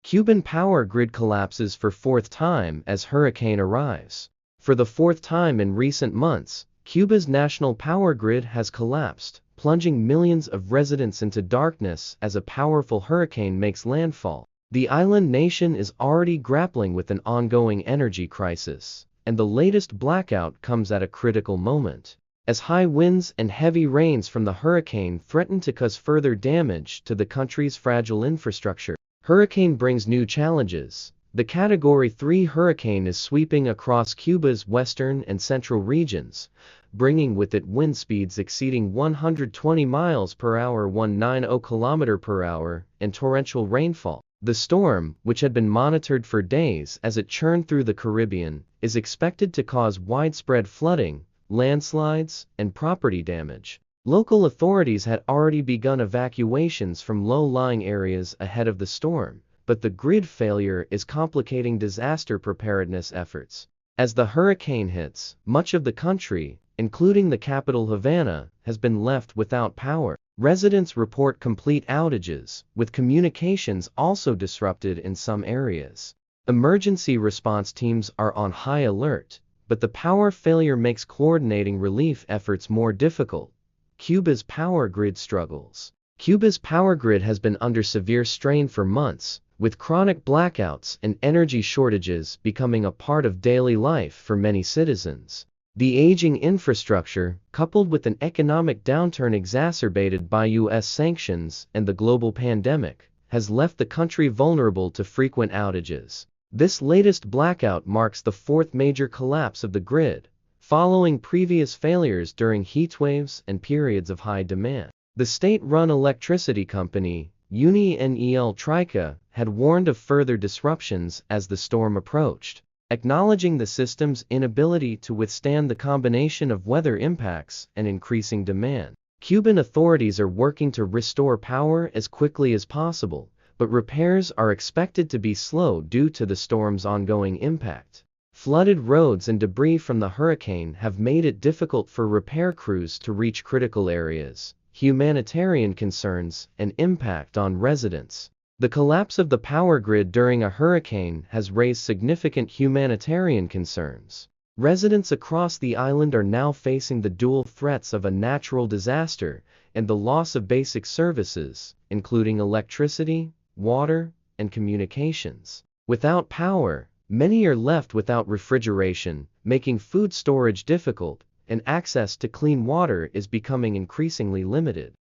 Cuban power grid collapses for fourth time as hurricane arrives. For the fourth time in recent months, Cuba's national power grid has collapsed, plunging millions of residents into darkness as a powerful hurricane makes landfall. The island nation is already grappling with an ongoing energy crisis, and the latest blackout comes at a critical moment, as high winds and heavy rains from the hurricane threaten to cause further damage to the country's fragile infrastructure. Hurricane brings new challenges. The Category 3 hurricane is sweeping across Cuba's western and central regions, bringing with it wind speeds exceeding 120 miles per hour (190 km per hour) and torrential rainfall. The storm, which had been monitored for days as it churned through the Caribbean, is expected to cause widespread flooding, landslides, and property damage. Local authorities had already begun evacuations from low-lying areas ahead of the storm, but the grid failure is complicating disaster preparedness efforts. As the hurricane hits, much of the country, including the capital Havana, has been left without power. Residents report complete outages, with communications also disrupted in some areas. Emergency response teams are on high alert, but the power failure makes coordinating relief efforts more difficult. Cuba's power grid struggles. Cuba's power grid has been under severe strain for months, with chronic blackouts and energy shortages becoming a part of daily life for many citizens. The aging infrastructure, coupled with an economic downturn exacerbated by U.S. sanctions and the global pandemic, has left the country vulnerable to frequent outages. This latest blackout marks the fourth major collapse of the grid, following previous failures during heatwaves and periods of high demand. The state-run electricity company, Electrica, had warned of further disruptions as the storm approached, acknowledging the system's inability to withstand the combination of weather impacts and increasing demand. Cuban authorities are working to restore power as quickly as possible, but repairs are expected to be slow due to the storm's ongoing impact. Flooded roads and debris from the hurricane have made it difficult for repair crews to reach critical areas. Humanitarian concerns and impact on residents. The collapse of the power grid during a hurricane has raised significant humanitarian concerns. Residents across the island are now facing the dual threats of a natural disaster and the loss of basic services, including electricity, water, and communications. Without power, many are left without refrigeration, making food storage difficult, and access to clean water is becoming increasingly limited.